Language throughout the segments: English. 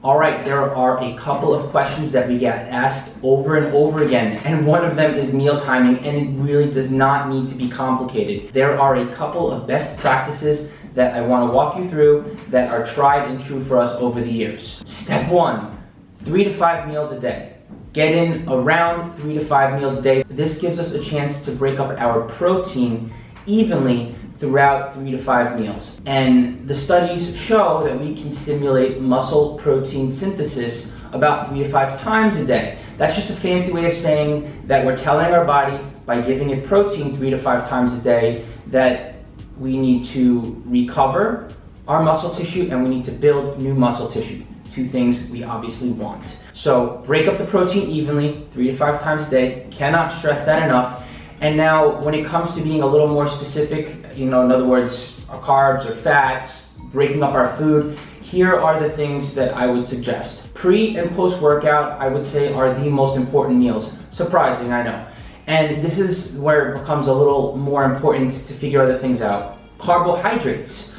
All right, there are a couple of questions that we get asked over and over again, and one of them is meal timing, and it really does not need to be complicated. There are a couple of best practices that I want to walk you through that are tried and true for us over the years. Step 1, 3 to 5 meals a day. Get in around 3 to 5 meals a day. This gives us a chance to break up our protein evenly throughout 3 to 5 meals. And the studies show that we can stimulate muscle protein synthesis about 3 to 5 times a day. That's just a fancy way of saying that we're telling our body, by giving it protein 3 to 5 times a day, that we need to recover our muscle tissue and we need to build new muscle tissue. Two things we obviously want. So break up the protein evenly, 3 to 5 times a day. Cannot stress that enough. And now when it comes to being a little more specific, in other words, our carbs or fats, breaking up our food, here are the things that I would suggest. Pre and post workout, I would say, are the most important meals. Surprising, I know. And this is where it becomes a little more important to figure other things out. Carbohydrates.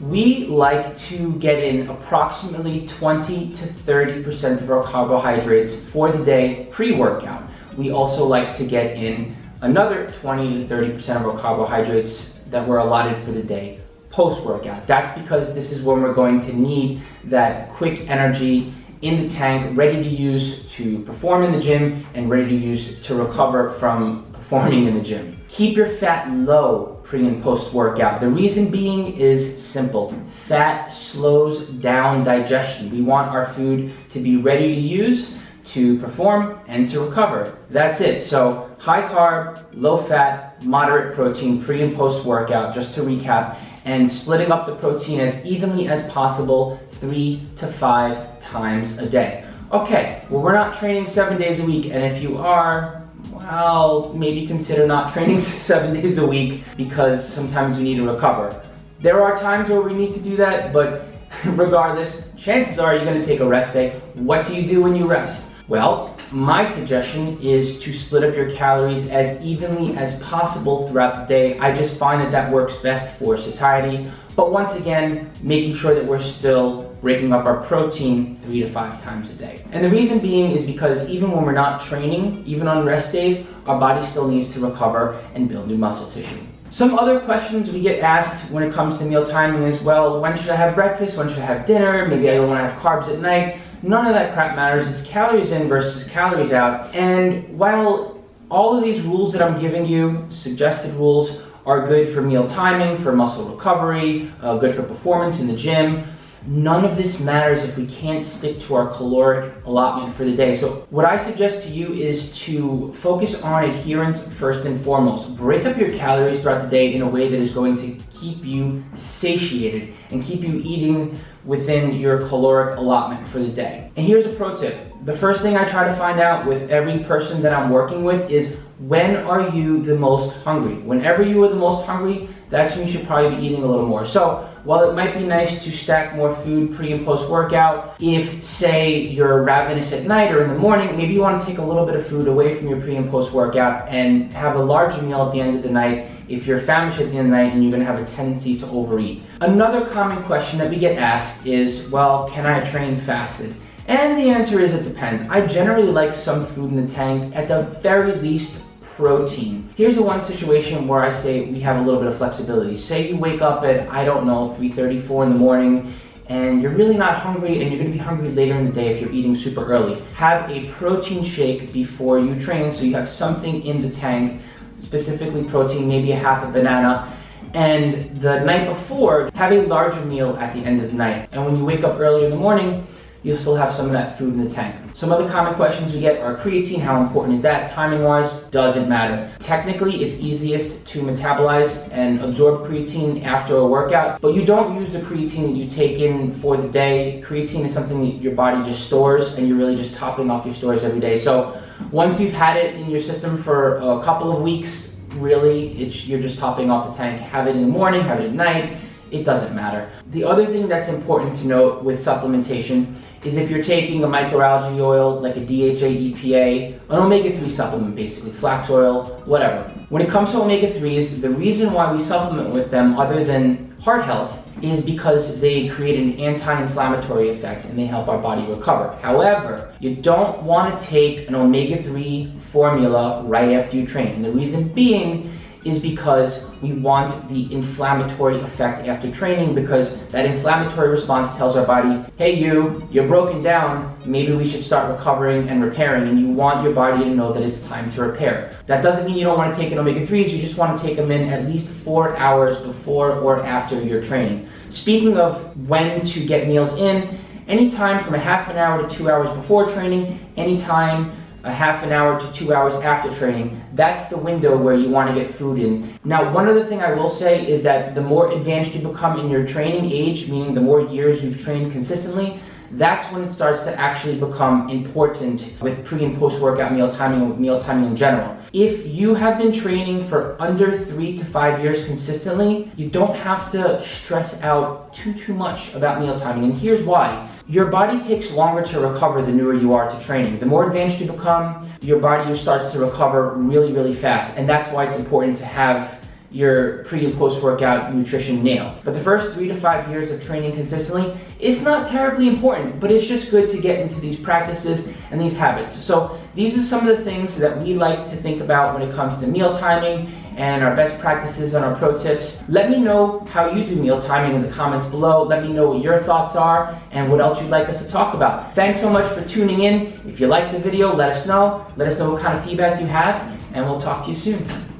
We like to get in approximately 20 to 30% of our carbohydrates for the day pre-workout. We also like to get in another 20 to 30% of our carbohydrates that were allotted for the day post-workout. That's because this is when we're going to need that quick energy in the tank, ready to use to perform in the gym and ready to use to recover from performing in the gym. Keep your fat low pre and post-workout. The reason being is simple. Fat slows down digestion. We want our food to be ready to use, to perform, and to recover. That's it. So high carb, low fat, moderate protein pre and post workout, just to recap, and splitting up the protein as evenly as possible 3 to 5 times a day. Okay, well, we're not training 7 days a week, and if you are, well, maybe consider not training 7 days a week, because sometimes we need to recover. There are times where we need to do that, but regardless, chances are you're going to take a rest day. What do you do when you rest? Well, my suggestion is to split up your calories as evenly as possible throughout the day. I just find that that works best for satiety. But once again, making sure that we're still breaking up our protein 3 to 5 times a day. And the reason being is because even when we're not training, even on rest days, our body still needs to recover and build new muscle tissue. Some other questions we get asked when it comes to meal timing is, well, when should I have breakfast? When should I have dinner? Maybe I don't want to have carbs at night. None of that crap matters. It's calories in versus calories out. And while all of these rules that I'm giving you, suggested rules, are good for meal timing, for muscle recovery, good for performance in the gym, none of this matters if we can't stick to our caloric allotment for the day. So what I suggest to you is to focus on adherence first and foremost. Break up your calories throughout the day in a way that is going to keep you satiated and keep you eating within your caloric allotment for the day. And here's a pro tip. The first thing I try to find out with every person that I'm working with is, when are you the most hungry? Whenever you are the most hungry, that's when you should probably be eating a little more. So while it might be nice to stack more food pre and post workout, if say you're ravenous at night or in the morning, maybe you want to take a little bit of food away from your pre and post workout and have a larger meal at the end of the night if you're famished at the end of the night and you're going to have a tendency to overeat. Another common question that we get asked is, well, can I train fasted? And the answer is, it depends. I generally like some food in the tank, at the very least protein. Here's the one situation where I say we have a little bit of flexibility. Say you wake up at, 3:34 in the morning, and you're really not hungry, and you're going to be hungry later in the day if you're eating super early. Have a protein shake before you train, so you have something in the tank, specifically protein, maybe a half a banana. And the night before, have a larger meal at the end of the night. And when you wake up early in the morning, you'll still have some of that food in the tank. Some other common questions we get are creatine. How important is that? Timing-wise, doesn't matter. Technically, it's easiest to metabolize and absorb creatine after a workout, but you don't use the creatine that you take in for the day. Creatine is something that your body just stores, and you're really just topping off your stores every day. So once you've had it in your system for a couple of weeks, really, you're just topping off the tank. Have it in the morning, have it at night. It doesn't matter. The other thing that's important to note with supplementation is if you're taking a microalgae oil, like a DHA, EPA, an omega-3 supplement basically, flax oil, whatever. When it comes to omega-3s, the reason why we supplement with them, other than heart health is because they create an anti-inflammatory effect and they help our body recover. However, you don't want to take an omega-3 formula right after you train. And the reason being is because we want the inflammatory effect after training, because that inflammatory response tells our body, hey you're broken down, maybe we should start recovering and repairing, and you want your body to know that it's time to repair. That doesn't mean you don't want to take an omega-3s, you just want to take them in at least 4 hours before or after your training. Speaking of when to get meals in, anytime from a half an hour to 2 hours before training, anytime a half an hour to 2 hours after training, that's the window where you want to get food in. Now, one other thing I will say is that the more advanced you become in your training age, meaning the more years you've trained consistently, that's when it starts to actually become important with pre and post workout meal timing, with meal timing in general. If you have been training for under 3 to 5 years consistently, you don't have to stress out too much about meal timing. And here's why. Your body takes longer to recover the newer you are to training. The more advanced you become, your body starts to recover really fast. And that's why it's important to have your pre and post workout nutrition nailed. But the first 3 to 5 years of training consistently is not terribly important, but it's just good to get into these practices and these habits. So these are some of the things that we like to think about when it comes to meal timing and our best practices and our pro tips. Let me know how you do meal timing in the comments below. Let me know what your thoughts are and what else you'd like us to talk about. Thanks so much for tuning in. If you liked the video, let us know. Let us know what kind of feedback you have, and we'll talk to you soon.